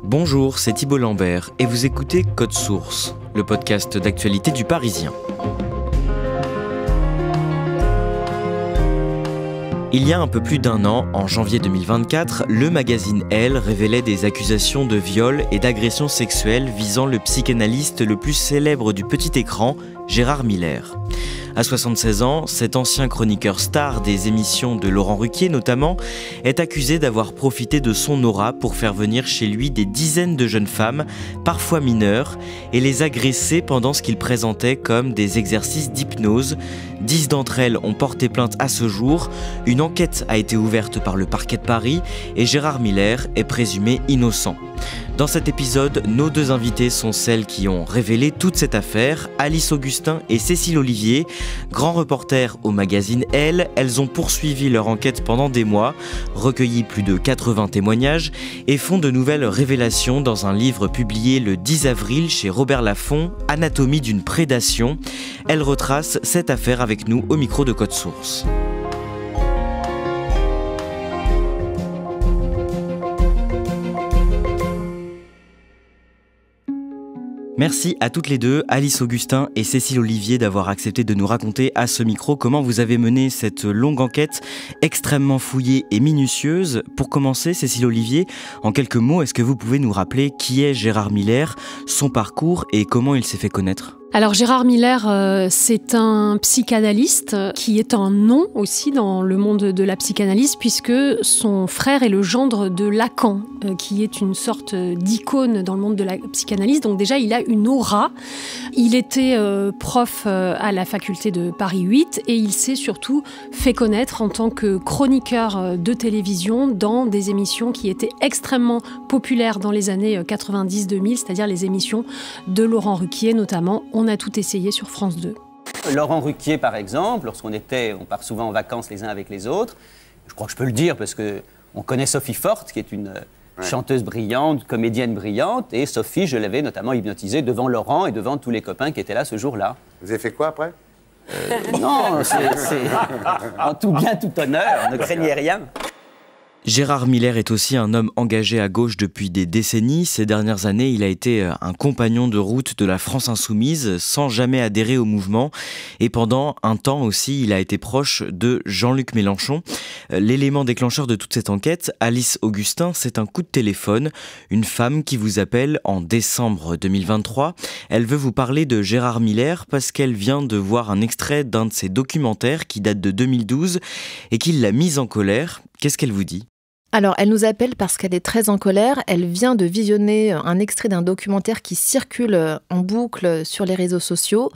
Bonjour, c'est Thibault Lambert et vous écoutez Code Source, le podcast d'actualité du Parisien. Il y a un peu plus d'un an, en janvier 2024, le magazine Elle révélait des accusations de viol et d'agression sexuelle visant le psychanalyste le plus célèbre du petit écran, Gérard Miller. À 76 ans, cet ancien chroniqueur star des émissions de Laurent Ruquier notamment, est accusé d'avoir profité de son aura pour faire venir chez lui des dizaines de jeunes femmes, parfois mineures, et les agresser pendant ce qu'il présentait comme des exercices d'hypnose. 10 d'entre elles ont porté plainte à ce jour, une enquête a été ouverte par le parquet de Paris et Gérard Miller est présumé innocent. Dans cet épisode, nos deux invités sont celles qui ont révélé toute cette affaire, Alice Augustin et Cécile Olivier. Grands reporters au magazine Elle, elles ont poursuivi leur enquête pendant des mois, recueilli plus de 80 témoignages et font de nouvelles révélations dans un livre publié le 10 avril chez Robert Laffont, Anatomie d'une prédation. Elles retracent cette affaire avec nous au micro de Code Source. Merci à toutes les deux, Alice Augustin et Cécile Olivier, d'avoir accepté de nous raconter à ce micro comment vous avez mené cette longue enquête extrêmement fouillée et minutieuse. Pour commencer, Cécile Olivier, en quelques mots, est-ce que vous pouvez nous rappeler qui est Gérard Miller, son parcours et comment il s'est fait connaître ? Alors Gérard Miller, c'est un psychanalyste qui est un nom aussi dans le monde de la psychanalyse puisque son frère est le gendre de Lacan, qui est une sorte d'icône dans le monde de la psychanalyse. Donc déjà, il a une aura. Il était prof à la faculté de Paris 8 et il s'est surtout fait connaître en tant que chroniqueur de télévision dans des émissions qui étaient extrêmement populaires dans les années 90-2000, c'est-à-dire les émissions de Laurent Ruquier notamment. On a tout essayé sur France 2. Laurent Ruquier, par exemple, on part souvent en vacances les uns avec les autres. Je crois que je peux le dire parce qu'on connaît Sophie Forte, qui est une chanteuse brillante, comédienne brillante. Et Sophie, je l'avais notamment hypnotisée devant Laurent et devant tous les copains qui étaient là ce jour-là. Vous avez fait quoi après ? Non, c'est en tout bien, tout honneur. Ne craignez rien. Gérard Miller est aussi un homme engagé à gauche depuis des décennies. Ces dernières années, il a été un compagnon de route de la France insoumise, sans jamais adhérer au mouvement. Et pendant un temps aussi, il a été proche de Jean-Luc Mélenchon. L'élément déclencheur de toute cette enquête, Alice Augustin, c'est un coup de téléphone. Une femme qui vous appelle en décembre 2023. Elle veut vous parler de Gérard Miller parce qu'elle vient de voir un extrait d'un de ses documentaires qui date de 2012 et qui l'a mise en colère. Qu'est-ce qu'elle vous dit ? Alors, elle nous appelle parce qu'elle est très en colère. Elle vient de visionner un extrait d'un documentaire qui circule en boucle sur les réseaux sociaux.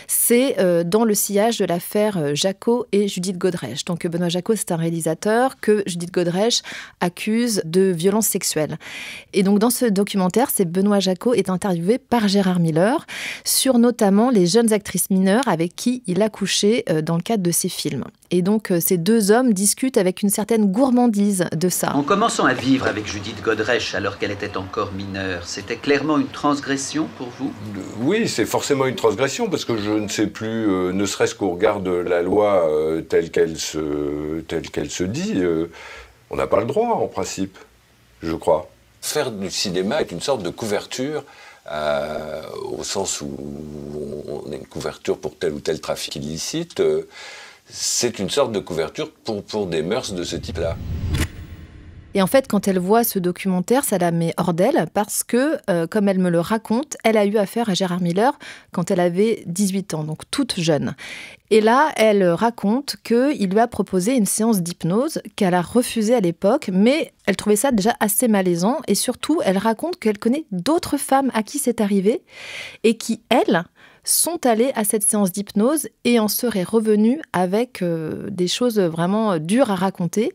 C'est dans le sillage de l'affaire Jacot et Judith Godrèche. Donc, Benoît Jacot, c'est un réalisateur que Judith Godrèche accuse de violences sexuelles. Et donc, dans ce documentaire, Benoît Jacot est interviewé par Gérard Miller sur notamment les jeunes actrices mineures avec qui il a couché dans le cadre de ses films. Et donc, ces deux hommes discutent avec une certaine gourmandise de ça. En commençant à vivre avec Judith Godrèche alors qu'elle était encore mineure, c'était clairement une transgression pour vous ? Oui, c'est forcément une transgression, parce que je ne sais plus, ne serait-ce qu'au regard de la loi telle qu'elle se dit, on n'a pas le droit, en principe, je crois. Faire du cinéma est une sorte de couverture, au sens où on a une couverture pour tel ou tel trafic illicite. C'est une sorte de couverture pour des mœurs de ce type-là. Et en fait, quand elle voit ce documentaire, ça la met hors d'elle parce que, comme elle me le raconte, elle a eu affaire à Gérard Miller quand elle avait 18 ans, donc toute jeune. Et là, elle raconte qu'il lui a proposé une séance d'hypnose qu'elle a refusée à l'époque, mais elle trouvait ça déjà assez malaisant. Et surtout, elle raconte qu'elle connaît d'autres femmes à qui c'est arrivé et qui, elles, sont allées à cette séance d'hypnose et en seraient revenues avec des choses vraiment dures à raconter.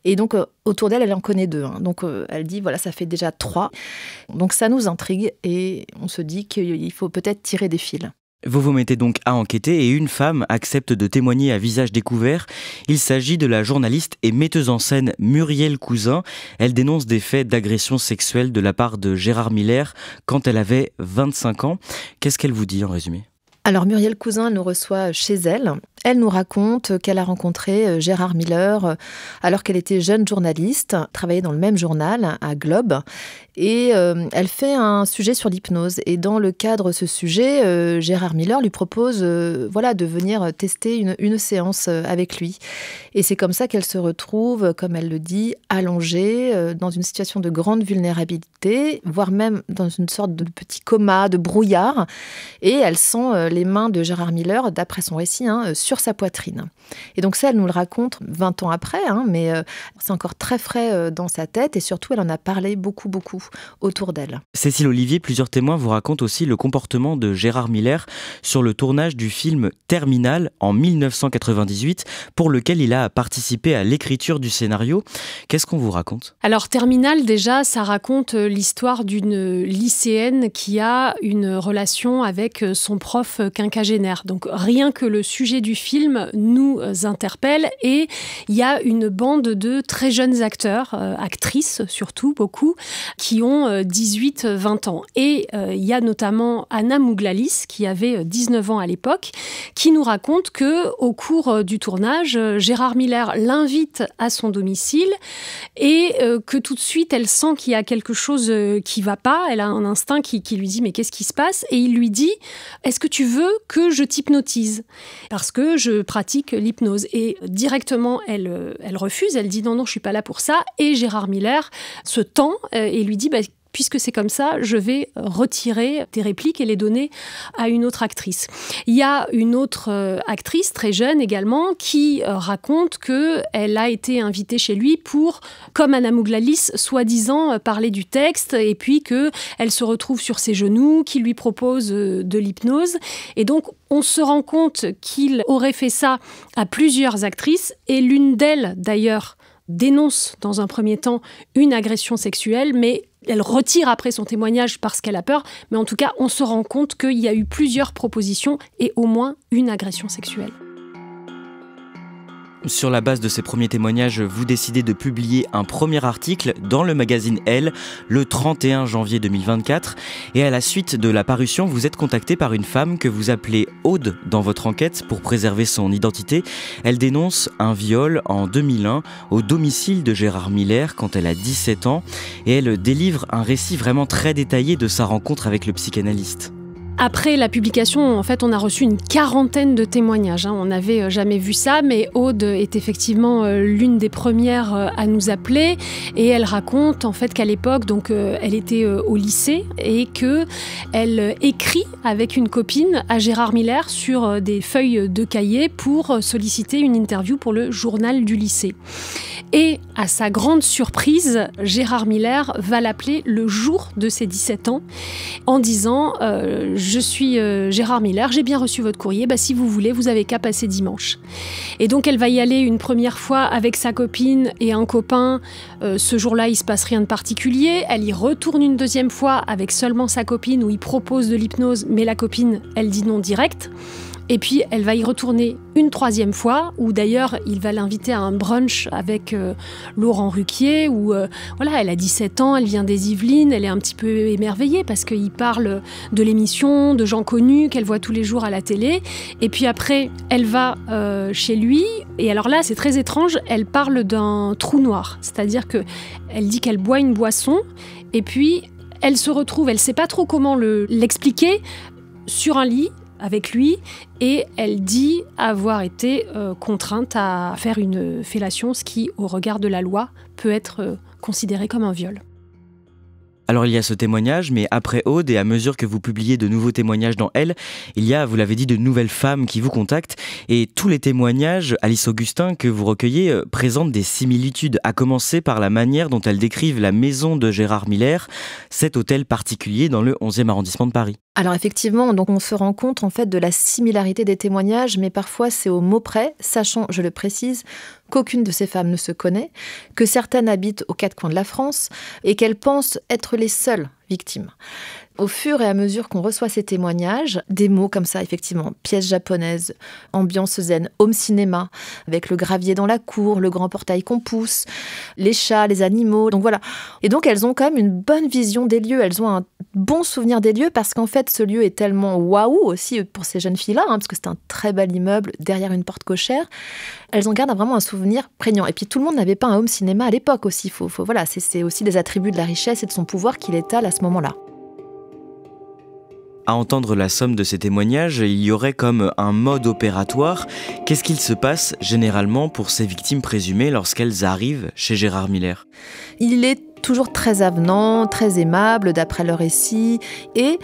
Et donc, autour d'elle, elle en connaît 2. Donc, elle dit, voilà, ça fait déjà 3. Donc, ça nous intrigue et on se dit qu'il faut peut-être tirer des fils. Vous vous mettez donc à enquêter et une femme accepte de témoigner à visage découvert. Il s'agit de la journaliste et metteuse en scène Muriel Cousin. Elle dénonce des faits d'agression sexuelle de la part de Gérard Miller quand elle avait 25 ans. Qu'est-ce qu'elle vous dit en résumé ? Alors Muriel Cousin nous reçoit chez elle. Elle nous raconte qu'elle a rencontré Gérard Miller alors qu'elle était jeune journaliste, travaillait dans le même journal, à Globe. Et elle fait un sujet sur l'hypnose. Et dans le cadre de ce sujet, Gérard Miller lui propose de venir tester une séance avec lui. Et c'est comme ça qu'elle se retrouve, comme elle le dit, allongée, dans une situation de grande vulnérabilité, voire même dans une sorte de petit coma, de brouillard. Et elle sent les mains de Gérard Miller, d'après son récit, sur sa poitrine. Et donc ça, elle nous le raconte 20 ans après, mais c'est encore très frais dans sa tête. Et surtout, elle en a parlé beaucoup autour d'elle. Cécile Olivier, plusieurs témoins vous racontent aussi le comportement de Gérard Miller sur le tournage du film Terminal en 1998, pour lequel il a participé à l'écriture du scénario. Qu'est-ce qu'on vous raconte ? Alors Terminal, déjà, ça raconte l'histoire d'une lycéenne qui a une relation avec son prof quinquagénaire. Donc rien que le sujet du film nous interpelle, et il y a une bande de très jeunes acteurs, actrices surtout, beaucoup, qui ont 18-20 ans. Et il y a notamment Anna Mouglalis, qui avait 19 ans à l'époque, qui nous raconte qu'au cours du tournage, Gérard Miller l'invite à son domicile et que tout de suite, elle sent qu'il y a quelque chose qui ne va pas. Elle a un instinct qui lui dit « mais qu'est-ce qui se passe ?» Et il lui dit « est-ce que tu veux que je t'hypnotise ? Parce que je pratique l'hypnose. » Et directement, elle refuse. Elle dit « non, je ne suis pas là pour ça. » Et Gérard Miller se tend et lui dit puisque c'est comme ça, je vais retirer tes répliques et les donner à une autre actrice. Il y a une autre actrice, très jeune également, qui raconte qu'elle a été invitée chez lui pour, comme Anna Mouglalis, soi-disant parler du texte, et puis qu'elle se retrouve sur ses genoux, qu'il lui propose de l'hypnose. Et donc, on se rend compte qu'il aurait fait ça à plusieurs actrices, et l'une d'elles, d'ailleurs, dénonce dans un premier temps une agression sexuelle, mais elle retire après son témoignage parce qu'elle a peur. Mais en tout cas, on se rend compte qu'il y a eu plusieurs propositions et au moins une agression sexuelle. Sur la base de ces premiers témoignages, vous décidez de publier un premier article dans le magazine Elle, le 31 janvier 2024. Et à la suite de la parution, vous êtes contacté par une femme que vous appelez Aude dans votre enquête pour préserver son identité. Elle dénonce un viol en 2001 au domicile de Gérard Miller quand elle a 17 ans. Et elle délivre un récit vraiment très détaillé de sa rencontre avec le psychanalyste. Après la publication, en fait, on a reçu une quarantaine de témoignages. On n'avait jamais vu ça, mais Aude est effectivement l'une des premières à nous appeler. Et elle raconte en fait qu'à l'époque, donc, elle était au lycée et qu'elle écrit avec une copine à Gérard Miller sur des feuilles de cahier pour solliciter une interview pour le journal du lycée. Et à sa grande surprise, Gérard Miller va l'appeler le jour de ses 17 ans en disant je suis Gérard Miller, j'ai bien reçu votre courrier, si vous voulez, vous avez qu'à passer dimanche. Et donc elle va y aller une première fois avec sa copine et un copain. Ce jour-là, il ne se passe rien de particulier. Elle y retourne une deuxième fois avec seulement sa copine où il propose de l'hypnose, mais la copine, elle dit non direct. Et puis, elle va y retourner une troisième fois, où d'ailleurs, il va l'inviter à un brunch avec Laurent Ruquier, où elle a 17 ans, elle vient des Yvelines, elle est un petit peu émerveillée parce qu'il parle de l'émission, de gens connus qu'elle voit tous les jours à la télé. Et puis après, elle va chez lui, et alors là, c'est très étrange, elle parle d'un trou noir. C'est-à-dire qu'elle dit qu'elle boit une boisson, et puis elle se retrouve, elle ne sait pas trop comment l'expliquer, sur un lit, avec lui, et elle dit avoir été contrainte à faire une fellation, ce qui, au regard de la loi, peut être considéré comme un viol. Alors il y a ce témoignage, mais après Aude, et à mesure que vous publiez de nouveaux témoignages dans Elle, il y a, vous l'avez dit, de nouvelles femmes qui vous contactent. Et tous les témoignages, Alice Augustin, que vous recueillez, présentent des similitudes, à commencer par la manière dont elles décrivent la maison de Gérard Miller, cet hôtel particulier dans le 11e arrondissement de Paris. Alors effectivement, donc on se rend compte en fait de la similarité des témoignages, mais parfois c'est au mot près, sachant, je le précise, qu'aucune de ces femmes ne se connaît, que certaines habitent aux quatre coins de la France et qu'elles pensent être les seules victimes. Au fur et à mesure qu'on reçoit ces témoignages, des mots comme ça, effectivement, pièce japonaise, ambiance zen, home cinéma, avec le gravier dans la cour, le grand portail qu'on pousse, les chats, les animaux, donc voilà. Et donc elles ont quand même une bonne vision des lieux, elles ont un bon souvenir des lieux parce qu'en fait, ce lieu est tellement waouh aussi pour ces jeunes filles-là, parce que c'est un très bel immeuble derrière une porte cochère. Elles en gardent vraiment un souvenir prégnant. Et puis tout le monde n'avait pas un home cinéma à l'époque aussi. Voilà, c'est aussi des attributs de la richesse et de son pouvoir qu'il étale à ce moment-là. À entendre la somme de ces témoignages, il y aurait comme un mode opératoire. Qu'est-ce qu'il se passe généralement pour ces victimes présumées lorsqu'elles arrivent chez Gérard Miller ? Il est toujours très avenant, très aimable d'après le récit et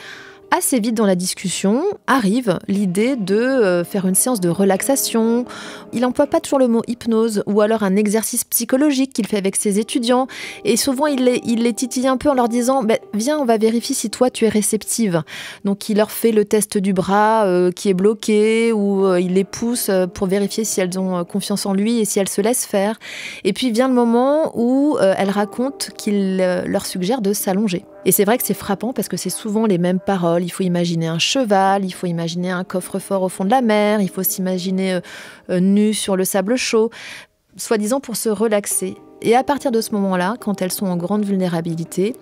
assez vite dans la discussion arrive l'idée de faire une séance de relaxation. Il n'emploie pas toujours le mot hypnose ou alors un exercice psychologique qu'il fait avec ses étudiants. Et souvent, il les titille un peu en leur disant « Viens, on va vérifier si toi, tu es réceptive ». Donc, il leur fait le test du bras qui est bloqué ou il les pousse pour vérifier si elles ont confiance en lui et si elles se laissent faire. Et puis, vient le moment où elles racontent qu'il leur suggère de s'allonger. Et c'est vrai que c'est frappant parce que c'est souvent les mêmes paroles. Il faut imaginer un cheval, il faut imaginer un coffre-fort au fond de la mer, il faut s'imaginer nu sur le sable chaud, soi-disant pour se relaxer. Et à partir de ce moment-là, quand elles sont en grande vulnérabilité,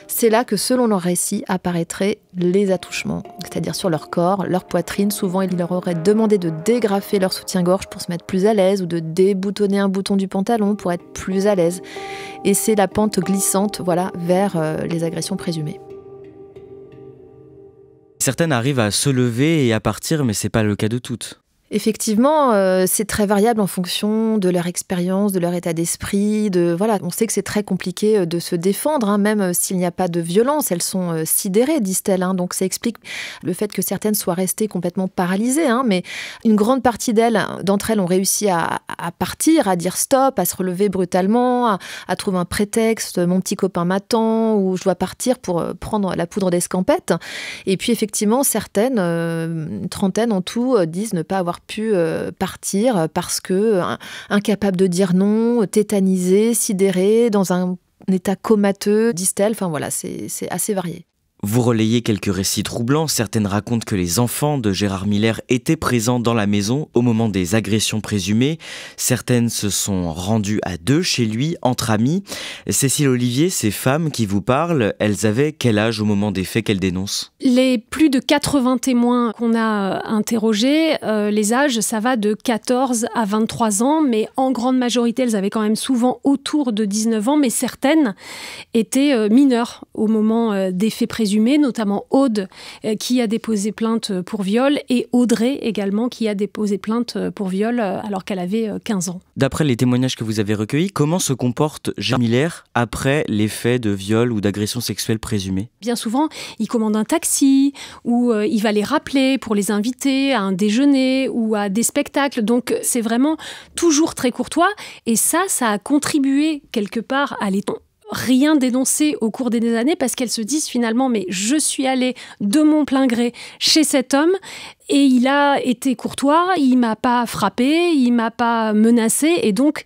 c'est là que, selon leur récit, apparaîtraient les attouchements, c'est-à-dire sur leur corps, leur poitrine. Souvent, il leur aurait demandé de dégrafer leur soutien-gorge pour se mettre plus à l'aise ou de déboutonner un bouton du pantalon pour être plus à l'aise. Et c'est la pente glissante, vers les agressions présumées. Certaines arrivent à se lever et à partir, mais c'est pas le cas de toutes. Effectivement, c'est très variable en fonction de leur expérience, de leur état d'esprit. On sait que c'est très compliqué de se défendre, même s'il n'y a pas de violence. Elles sont sidérées, disent-elles. Donc ça explique le fait que certaines soient restées complètement paralysées. Mais une grande partie d'entre elles ont réussi à partir, à dire stop, à se relever brutalement, à trouver un prétexte. Mon petit copain m'attend ou je dois partir pour prendre la poudre d'escampette. Et puis effectivement, certaines, une trentaine en tout, disent ne pas avoir pu partir parce que incapable de dire non, tétanisée, sidérée, dans un état comateux, disent-elles. C'est assez varié. Vous relayez quelques récits troublants. Certaines racontent que les enfants de Gérard Miller étaient présents dans la maison au moment des agressions présumées. Certaines se sont rendues à deux chez lui, entre amis. Cécile Olivier, ces femmes qui vous parlent, elles avaient quel âge au moment des faits qu'elles dénoncent ? Les plus de 80 témoins qu'on a interrogés, les âges, ça va de 14 à 23 ans, mais en grande majorité, elles avaient quand même souvent autour de 19 ans, mais certaines étaient mineures au moment des faits présumés, notamment Aude qui a déposé plainte pour viol et Audrey également qui a déposé plainte pour viol alors qu'elle avait 15 ans. D'après les témoignages que vous avez recueillis, comment se comporte Gérard Miller après les faits de viol ou d'agression sexuelle présumée ? Bien souvent, il commande un taxi ou il va les rappeler pour les inviter à un déjeuner ou à des spectacles. Donc c'est vraiment toujours très courtois et ça a contribué quelque part à les rien dénoncer au cours des années parce qu'elles se disent finalement mais je suis allée de mon plein gré chez cet homme et il a été courtois, il m'a pas frappé, il m'a pas menacé et donc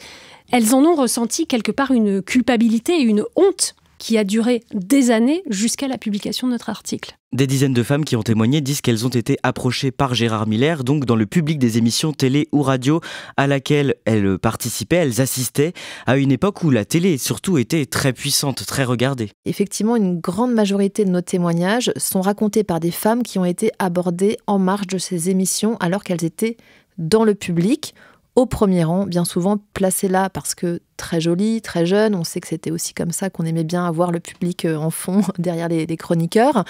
elles en ont ressenti quelque part une culpabilité et une honte qui a duré des années jusqu'à la publication de notre article. Des dizaines de femmes qui ont témoigné disent qu'elles ont été approchées par Gérard Miller, donc dans le public des émissions télé ou radio à laquelle elles participaient, elles assistaient à une époque où la télé surtout était très puissante, très regardée. Effectivement, une grande majorité de nos témoignages sont racontés par des femmes qui ont été abordées en marge de ces émissions alors qu'elles étaient dans le public, au premier rang, bien souvent placées là parce que très jolie, très jeune. On sait que c'était aussi comme ça qu'on aimait bien avoir le public en fond derrière les chroniqueurs.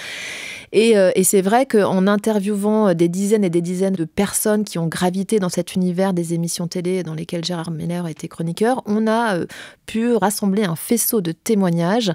Et c'est vrai qu'en interviewant des dizaines et des dizaines de personnes qui ont gravité dans cet univers des émissions télé dans lesquelles Gérard Miller était chroniqueur, on a pu rassembler un faisceau de témoignages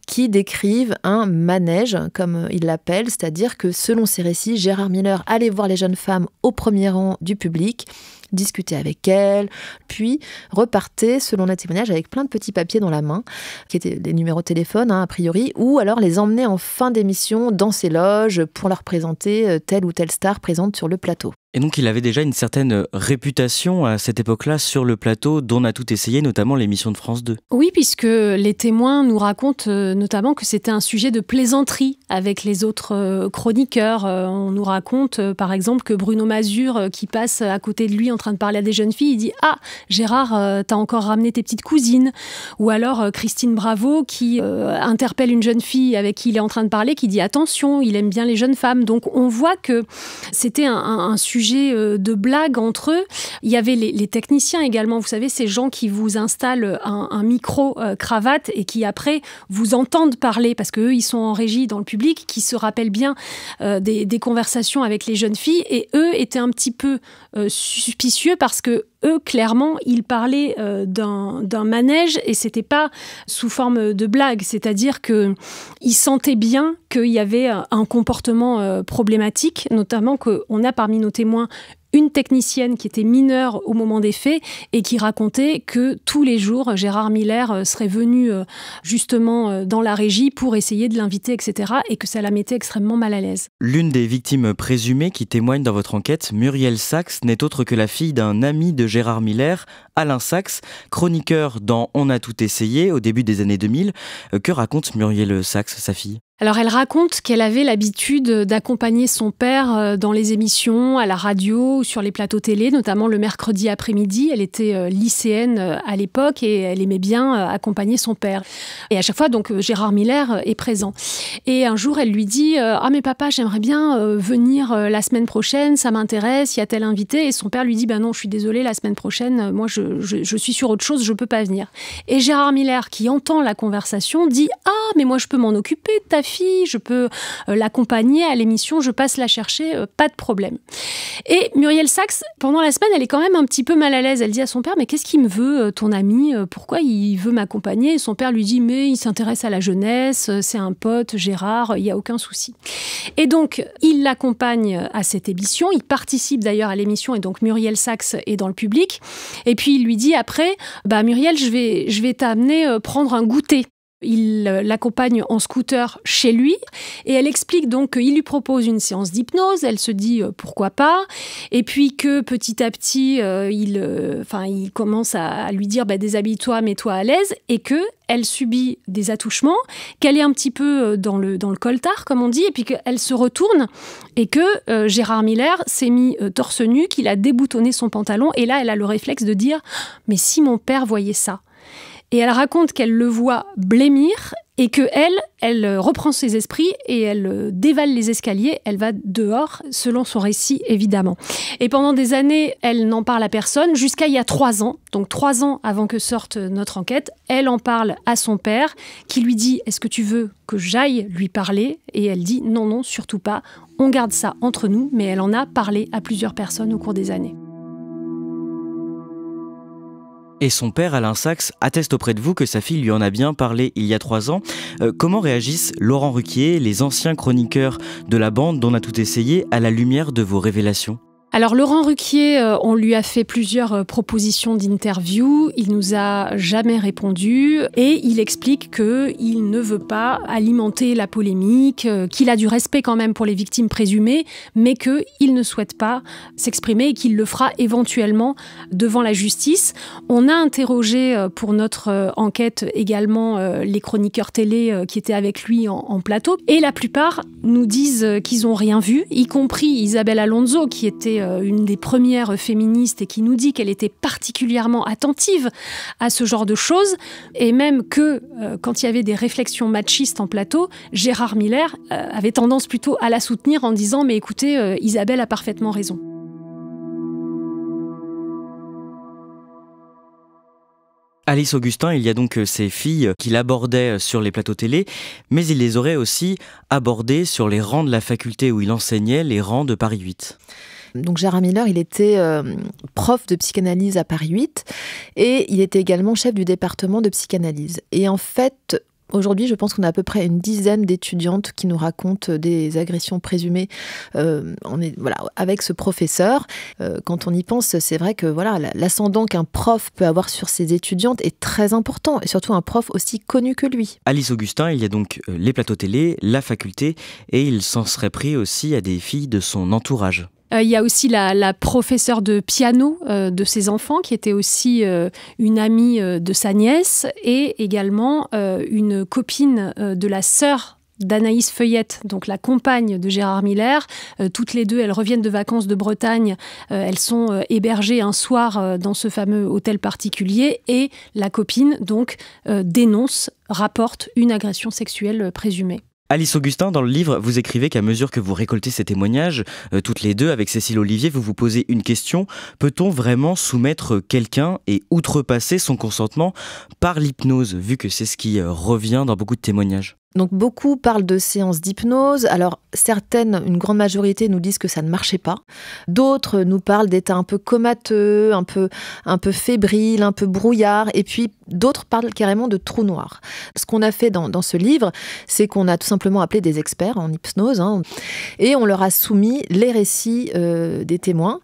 qui décrivent un manège, comme il l'appelle, c'est-à-dire que selon ses récits, Gérard Miller allait voir les jeunes femmes au premier rang du public, discuter avec elles, puis repartait, selon les témoignages, avec plein de petits papiers dans la main, qui étaient des numéros de téléphone, a priori, ou alors les emmener en fin d'émission dans ses loges pour leur présenter telle ou telle star présente sur le plateau. Et donc il avait déjà une certaine réputation à cette époque-là sur le plateau d'On a tout essayé, notamment l'émission de France 2. Oui, puisque les témoins nous racontent notamment que c'était un sujet de plaisanterie avec les autres chroniqueurs. On nous raconte par exemple que Bruno Mazur, qui passe à côté de lui en train de parler à des jeunes filles, il dit « Ah, Gérard, t'as encore ramené tes petites cousines ». Ou alors Christine Bravo qui interpelle une jeune fille avec qui il est en train de parler, qui dit « Attention, il aime bien les jeunes femmes ». Donc on voit que c'était un sujet de blague entre eux. Il y avait les techniciens également, vous savez, ces gens qui vous installent un micro cravate et qui après vous entendent parler parce qu'eux, ils sont en régie dans le public, qui se rappellent bien des conversations avec les jeunes filles, et eux étaient un petit peu suspicieux parce que eux, clairement, ils parlaient d'un manège et c'était pas sous forme de blague. C'est-à-dire qu'ils sentaient bien qu'il y avait un comportement problématique, notamment qu'on a parmi nos témoins une technicienne qui était mineure au moment des faits et qui racontait que tous les jours, Gérard Miller serait venu justement dans la régie pour essayer de l'inviter, etc. et que ça la mettait extrêmement mal à l'aise. L'une des victimes présumées qui témoigne dans votre enquête, Muriel Sachs, n'est autre que la fille d'un ami de Gérard Miller, Alain Sachs, chroniqueur dans On a tout essayé au début des années 2000. Que raconte Muriel Sachs, sa fille ? Alors elle raconte qu'elle avait l'habitude d'accompagner son père dans les émissions, à la radio, sur les plateaux télé, notamment le mercredi après-midi. Elle était lycéenne à l'époque et elle aimait bien accompagner son père. Et à chaque fois, donc, Gérard Miller est présent. Et un jour, elle lui dit « Ah mais papa, j'aimerais bien venir la semaine prochaine, ça m'intéresse, il y a tel invité ?» Et son père lui dit « Ben non, je suis désolée, la semaine prochaine, moi je suis sur autre chose, je peux pas venir. » Et Gérard Miller, qui entend la conversation, dit « Ah, mais moi je peux m'en occuper de ta fille, je peux l'accompagner à l'émission, je passe la chercher, pas de problème. » Et Muriel Sachs, pendant la semaine, elle est quand même un petit peu mal à l'aise. Elle dit à son père « Mais qu'est-ce qu'il me veut, ton ami ? Pourquoi il veut m'accompagner ?» Et son père lui dit « Mais il s'intéresse à la jeunesse, c'est un pote, Gérard, il n'y a aucun souci. » Et donc, il l'accompagne à cette émission, il participe d'ailleurs à l'émission et donc Muriel Sachs est dans le public. Et puis il lui dit après « Bah Muriel, je vais t'amener prendre un goûter. » Il l'accompagne en scooter chez lui et elle explique donc qu'il lui propose une séance d'hypnose. Elle se dit pourquoi pas, et puis que petit à petit il commence à lui dire déshabille-toi, mets-toi à l'aise, et que elle subit des attouchements, qu'elle est un petit peu dans le coltard comme on dit, et puis qu'elle se retourne et que Gérard Miller s'est mis torse nu, qu'il a déboutonné son pantalon, et là elle a le réflexe de dire mais si mon père voyait ça. Et elle raconte qu'elle le voit blêmir et qu'elle reprend ses esprits et elle dévale les escaliers, elle va dehors, selon son récit évidemment. Et pendant des années, elle n'en parle à personne, jusqu'à il y a 3 ans, donc 3 ans avant que sorte notre enquête, elle en parle à son père, qui lui dit « Est-ce que tu veux que j'aille lui parler ?» Et elle dit « Non, non, surtout pas, on garde ça entre nous », mais elle en a parlé à plusieurs personnes au cours des années. Et son père, Alain Sachs, atteste auprès de vous que sa fille lui en a bien parlé il y a 3 ans. Comment réagissent Laurent Ruquier, les anciens chroniqueurs de la bande d'On a tout essayé, à la lumière de vos révélations ? Alors Laurent Ruquier, on lui a fait plusieurs propositions d'interview, il nous a jamais répondu et il explique qu'il ne veut pas alimenter la polémique, qu'il a du respect quand même pour les victimes présumées, mais qu'il ne souhaite pas s'exprimer et qu'il le fera éventuellement devant la justice. On a interrogé pour notre enquête également les chroniqueurs télé qui étaient avec lui en plateau, et la plupart nous disent qu'ils n'ont rien vu, y compris Isabelle Alonso qui était une des premières féministes et qui nous dit qu'elle était particulièrement attentive à ce genre de choses, et même que quand il y avait des réflexions machistes en plateau, Gérard Miller avait tendance plutôt à la soutenir en disant « Mais écoutez, Isabelle a parfaitement raison ». Alice Augustin, il y a donc ces filles qu'il abordait sur les plateaux télé, mais il les aurait aussi abordées sur les rangs de la faculté où il enseignait, les rangs de Paris 8. Donc Gérard Miller, il était prof de psychanalyse à Paris 8 et il était également chef du département de psychanalyse. Et en fait, aujourd'hui, je pense qu'on a à peu près une dizaine d'étudiantes qui nous racontent des agressions présumées avec ce professeur. Quand on y pense, c'est vrai que l'ascendant qu'un prof peut avoir sur ses étudiantes est très important, et surtout un prof aussi connu que lui. Alice Augustin, il y a donc les plateaux télé, la faculté, et il s'en serait pris aussi à des filles de son entourage. Il y a aussi la professeure de piano de ses enfants, qui était aussi une amie de sa nièce, et également une copine de la sœur d'Anaïs Feuillette, donc la compagne de Gérard Miller. Toutes les deux, elles reviennent de vacances de Bretagne. Elles sont hébergées un soir dans ce fameux hôtel particulier, et la copine donc rapporte une agression sexuelle présumée. Alice Augustin, dans le livre, vous écrivez qu'à mesure que vous récoltez ces témoignages, toutes les deux, avec Cécile Olivier, vous vous posez une question. Peut-on vraiment soumettre quelqu'un et outrepasser son consentement par l'hypnose, vu que c'est ce qui revient dans beaucoup de témoignages ? Donc beaucoup parlent de séances d'hypnose. Alors certaines, une grande majorité nous disent que ça ne marchait pas. D'autres nous parlent d'états un peu comateux, un peu fébriles, un peu brouillard. Et puis d'autres parlent carrément de trous noirs. Ce qu'on a fait dans ce livre, c'est qu'on a tout simplement appelé des experts en hypnose, et on leur a soumis les récits des témoins.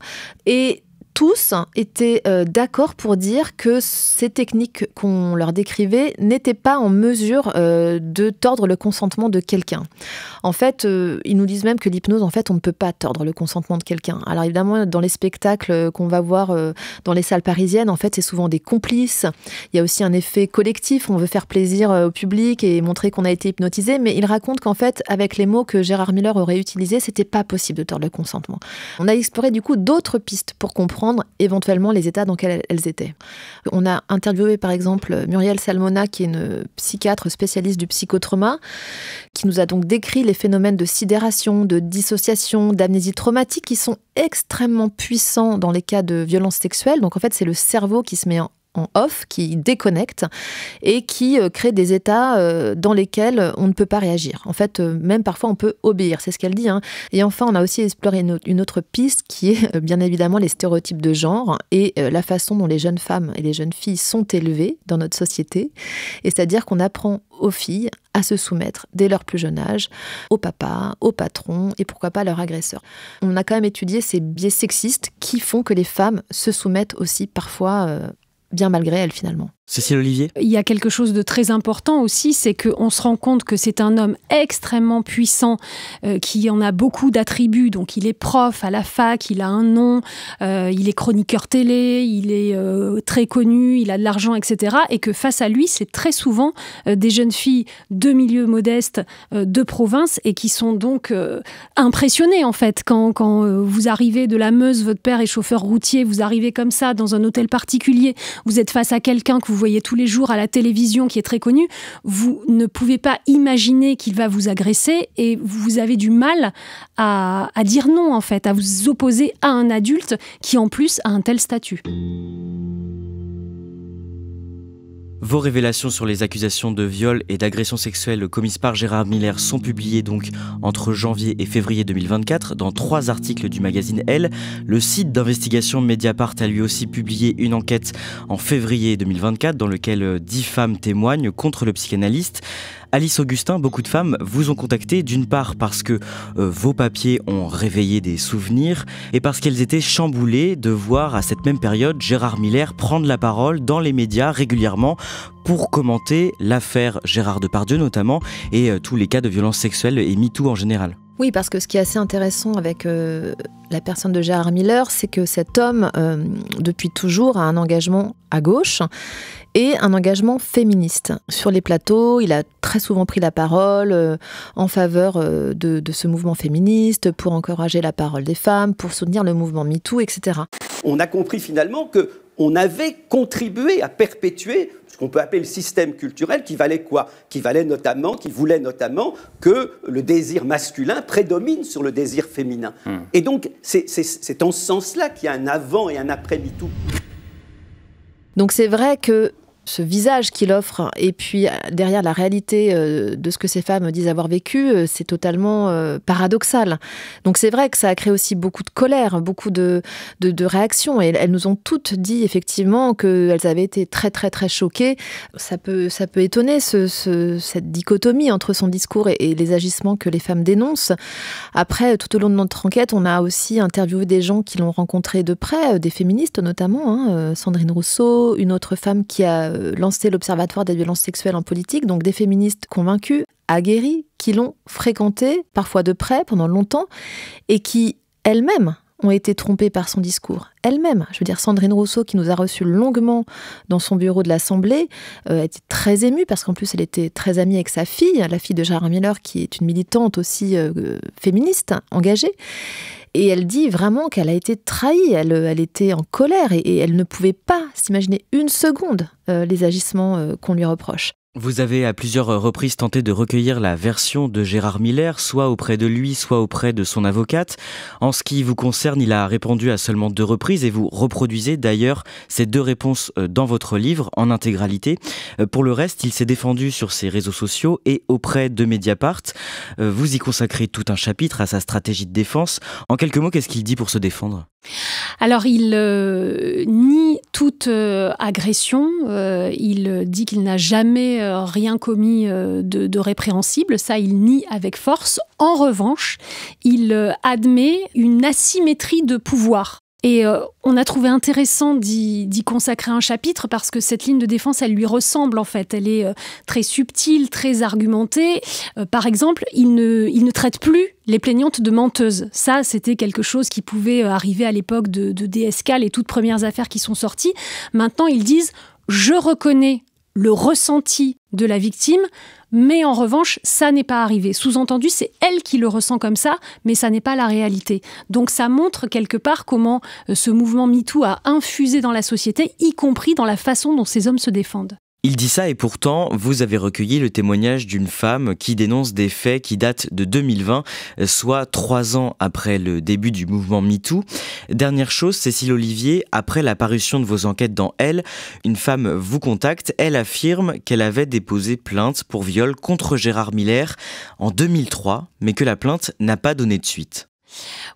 Et tous étaient d'accord pour dire que ces techniques qu'on leur décrivait n'étaient pas en mesure de tordre le consentement de quelqu'un. En fait, ils nous disent même que l'hypnose, en fait, on ne peut pas tordre le consentement de quelqu'un. Alors évidemment, dans les spectacles qu'on va voir dans les salles parisiennes, en fait, c'est souvent des complices. Il y a aussi un effet collectif. On veut faire plaisir au public et montrer qu'on a été hypnotisé. Mais ils racontent qu'en fait, avec les mots que Gérard Miller aurait utilisés, c'était pas possible de tordre le consentement. On a exploré du coup d'autres pistes pour comprendre éventuellement les états dans lesquels elles étaient. On a interviewé par exemple Muriel Salmona, qui est une psychiatre spécialiste du psychotrauma, qui nous a donc décrit les phénomènes de sidération, de dissociation, d'amnésie traumatique qui sont extrêmement puissants dans les cas de violences sexuelles. Donc en fait, c'est le cerveau qui se met en off, qui déconnecte et qui crée des états dans lesquels on ne peut pas réagir. En fait, même parfois on peut obéir, c'est ce qu'elle dit. Et enfin, on a aussi exploré une autre piste qui est bien évidemment les stéréotypes de genre et la façon dont les jeunes femmes et les jeunes filles sont élevées dans notre société. Et c'est-à-dire qu'on apprend aux filles à se soumettre dès leur plus jeune âge au papa, au patron et pourquoi pas à leur agresseur. On a quand même étudié ces biais sexistes qui font que les femmes se soumettent aussi parfois bien malgré elles finalement. Cécile Olivier ? Il y a quelque chose de très important aussi, c'est qu'on se rend compte que c'est un homme extrêmement puissant, qui en a beaucoup d'attributs. Donc il est prof à la fac, il a un nom, il est chroniqueur télé, il est très connu, il a de l'argent, etc. Et que face à lui, c'est très souvent des jeunes filles de milieux modestes, de province, et qui sont donc impressionnées en fait. Quand vous arrivez de la Meuse, votre père est chauffeur routier, vous arrivez comme ça dans un hôtel particulier, vous êtes face à quelqu'un que vous voyez tous les jours à la télévision, qui est très connu, vous ne pouvez pas imaginer qu'il va vous agresser et vous avez du mal à dire non, en fait, à vous opposer à un adulte qui, en plus, a un tel statut. Vos révélations sur les accusations de viol et d'agression sexuelle commises par Gérard Miller sont publiées donc entre janvier et février 2024 dans 3 articles du magazine Elle. Le site d'investigation Mediapart a lui aussi publié une enquête en février 2024 dans laquelle 10 femmes témoignent contre le psychanalyste. Alice Augustin, beaucoup de femmes vous ont contacté, d'une part parce que vos papiers ont réveillé des souvenirs et parce qu'elles étaient chamboulées de voir à cette même période Gérard Miller prendre la parole dans les médias régulièrement pour commenter l'affaire Gérard Depardieu notamment et tous les cas de violences sexuelles et MeToo en général. Oui, parce que ce qui est assez intéressant avec la personne de Gérard Miller, c'est que cet homme, depuis toujours, a un engagement à gauche et un engagement féministe. Sur les plateaux, il a très souvent pris la parole en faveur de ce mouvement féministe, pour encourager la parole des femmes, pour soutenir le mouvement MeToo, etc. On a compris finalement qu'on avait contribué à perpétuer ce qu'on peut appeler le système culturel qui valait quoi ? Qui voulait notamment que le désir masculin prédomine sur le désir féminin. Et donc, c'est en ce sens-là qu'il y a un avant et un après MeToo. Donc c'est vrai que ce visage qu'il offre, et puis derrière la réalité de ce que ces femmes disent avoir vécu, c'est totalement paradoxal. Donc c'est vrai que ça a créé aussi beaucoup de colère, beaucoup de réactions, et elles nous ont toutes dit effectivement qu'elles avaient été très très très choquées. Ça peut étonner cette dichotomie entre son discours et les agissements que les femmes dénoncent. Après, tout au long de notre enquête, on a aussi interviewé des gens qui l'ont rencontré de près, des féministes notamment, Sandrine Rousseau, une autre femme qui a lancé l'Observatoire des violences sexuelles en politique, donc des féministes convaincues, aguerries, qui l'ont fréquenté, parfois de près, pendant longtemps, et qui, elles-mêmes, ont été trompées par son discours. Elle-même, je veux dire Sandrine Rousseau, qui nous a reçus longuement dans son bureau de l'Assemblée, était très émue parce qu'en plus elle était très amie avec sa fille, la fille de Gérard Miller, qui est une militante aussi féministe, engagée. Et elle dit vraiment qu'elle a été trahie, elle était en colère et elle ne pouvait pas s'imaginer une seconde les agissements qu'on lui reproche. Vous avez à plusieurs reprises tenté de recueillir la version de Gérard Miller, soit auprès de lui, soit auprès de son avocate. En ce qui vous concerne, il a répondu à seulement 2 reprises et vous reproduisez d'ailleurs ces 2 réponses dans votre livre en intégralité. Pour le reste, il s'est défendu sur ses réseaux sociaux et auprès de Mediapart. Vous y consacrez tout un chapitre à sa stratégie de défense. En quelques mots, qu'est-ce qu'il dit pour se défendre ? Alors, il nie toute agression. Il dit qu'il n'a jamais rien commis de répréhensible. Ça, il nie avec force. En revanche, il admet une asymétrie de pouvoir. Et on a trouvé intéressant d'y consacrer un chapitre parce que cette ligne de défense, elle lui ressemble en fait. Elle est très subtile, très argumentée. Par exemple, il ne traite plus les plaignantes de menteuses. Ça, c'était quelque chose qui pouvait arriver à l'époque de DSK, les toutes premières affaires qui sont sorties. Maintenant, ils disent « je reconnais le ressenti de la victime », mais en revanche, ça n'est pas arrivé. Sous-entendu, c'est elle qui le ressent comme ça, mais ça n'est pas la réalité. Donc ça montre quelque part comment ce mouvement MeToo a infusé dans la société, y compris dans la façon dont ces hommes se défendent. Il dit ça et pourtant, vous avez recueilli le témoignage d'une femme qui dénonce des faits qui datent de 2020, soit 3 ans après le début du mouvement MeToo. Dernière chose, Cécile Olivier, après la parution de vos enquêtes dans Elle, une femme vous contacte. Elle affirme qu'elle avait déposé plainte pour viol contre Gérard Miller en 2003, mais que la plainte n'a pas donné de suite.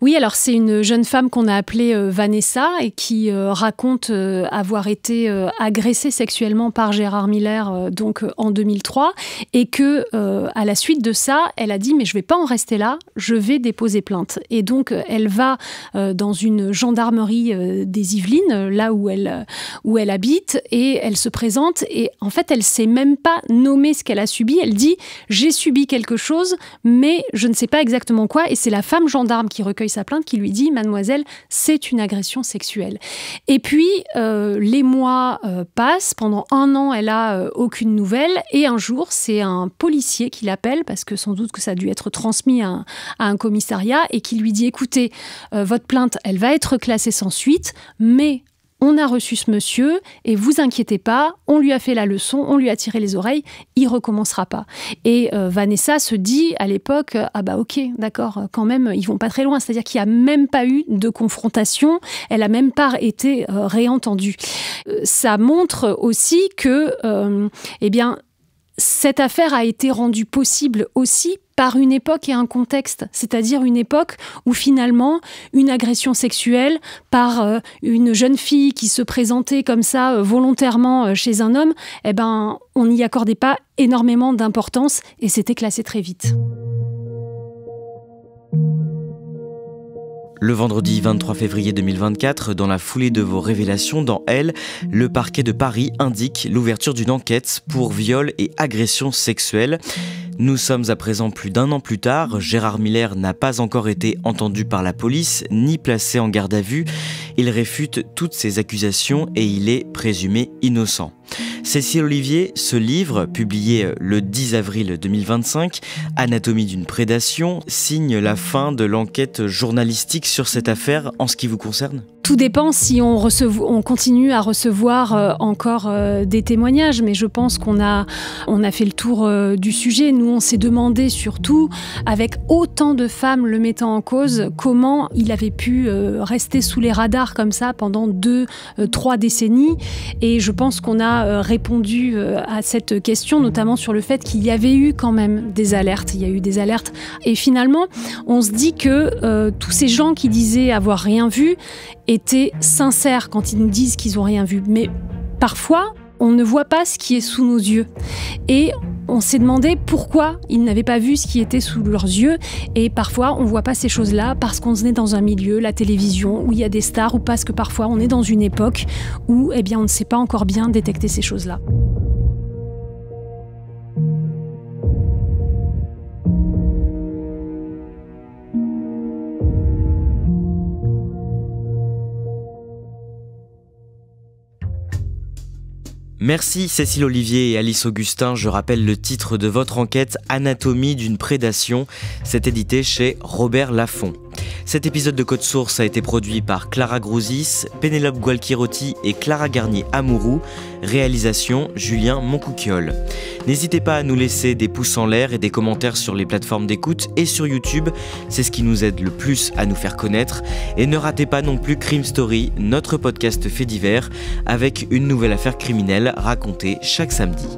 Oui, alors c'est une jeune femme qu'on a appelée Vanessa et qui raconte avoir été agressée sexuellement par Gérard Miller donc en 2003 et que à la suite de ça, elle a dit mais je vais pas en rester là, je vais déposer plainte. Et donc elle va dans une gendarmerie des Yvelines, là où elle habite, et elle se présente et en fait elle sait même pas nommer ce qu'elle a subi. Elle dit j'ai subi quelque chose, mais je ne sais pas exactement quoi. Et c'est la femme gendarme qui recueille sa plainte, qui lui dit « Mademoiselle, c'est une agression sexuelle ». Et puis, les mois passent. Pendant 1 an, elle n'a aucune nouvelle. Et un jour, c'est un policier qui l'appelle, parce que sans doute que ça a dû être transmis à un commissariat, et qui lui dit « Écoutez, votre plainte, elle va être classée sans suite, mais… on a reçu ce monsieur et vous inquiétez pas, on lui a fait la leçon, on lui a tiré les oreilles, il recommencera pas. » Et Vanessa se dit à l'époque, ah bah ok, d'accord, quand même, ils vont pas très loin. C'est-à-dire qu'il n'y a même pas eu de confrontation, elle a même pas été réentendue. Ça montre aussi que, eh bien, cette affaire a été rendue possible aussi par une époque et un contexte, c'est-à-dire une époque où finalement une agression sexuelle par une jeune fille qui se présentait comme ça volontairement chez un homme, eh ben, on n'y accordait pas énormément d'importance et c'était classé très vite. Le vendredi 23 février 2024, dans la foulée de vos révélations dans Elle, le parquet de Paris indique l'ouverture d'une enquête pour viol et agression sexuelle. Nous sommes à présent plus d'1 an plus tard. Gérard Miller n'a pas encore été entendu par la police, ni placé en garde à vue. Il réfute toutes ces accusations et il est présumé innocent. Cécile Olivier, ce livre, publié le 10 avril 2025, Anatomie d'une prédation, signe la fin de l'enquête journalistique sur cette affaire en ce qui vous concerne ? Tout dépend si on continue à recevoir encore des témoignages, mais je pense qu'on a fait le tour du sujet. Nous, on s'est demandé surtout, avec autant de femmes le mettant en cause, comment il avait pu rester sous les radars comme ça pendant 2-3 décennies. Et je pense qu'on a répondu à cette question, notamment sur le fait qu'il y avait eu quand même des alertes. Il y a eu des alertes. Et finalement, on se dit que tous ces gens qui disaient avoir rien vu étaient sincères quand ils nous disent qu'ils n'ont rien vu. Mais parfois, on ne voit pas ce qui est sous nos yeux. Et on s'est demandé pourquoi ils n'avaient pas vu ce qui était sous leurs yeux. Et parfois, on ne voit pas ces choses-là parce qu'on est dans un milieu, la télévision, où il y a des stars, ou parce que parfois, on est dans une époque où eh bien, on ne sait pas encore bien détecter ces choses-là. Merci Cécile Olivier et Alice Augustin. Je rappelle le titre de votre enquête, Anatomie d'une prédation. C'est édité chez Robert Laffont. Cet épisode de Code Source a été produit par Clara Grouzis, Pénélope Gualquirotti et Clara Garnier-Amouroux. Réalisation Julien Moncouquiol. N'hésitez pas à nous laisser des pouces en l'air et des commentaires sur les plateformes d'écoute et sur YouTube. C'est ce qui nous aide le plus à nous faire connaître. Et ne ratez pas non plus Crime Story, notre podcast fait divers, avec une nouvelle affaire criminelle racontée chaque samedi.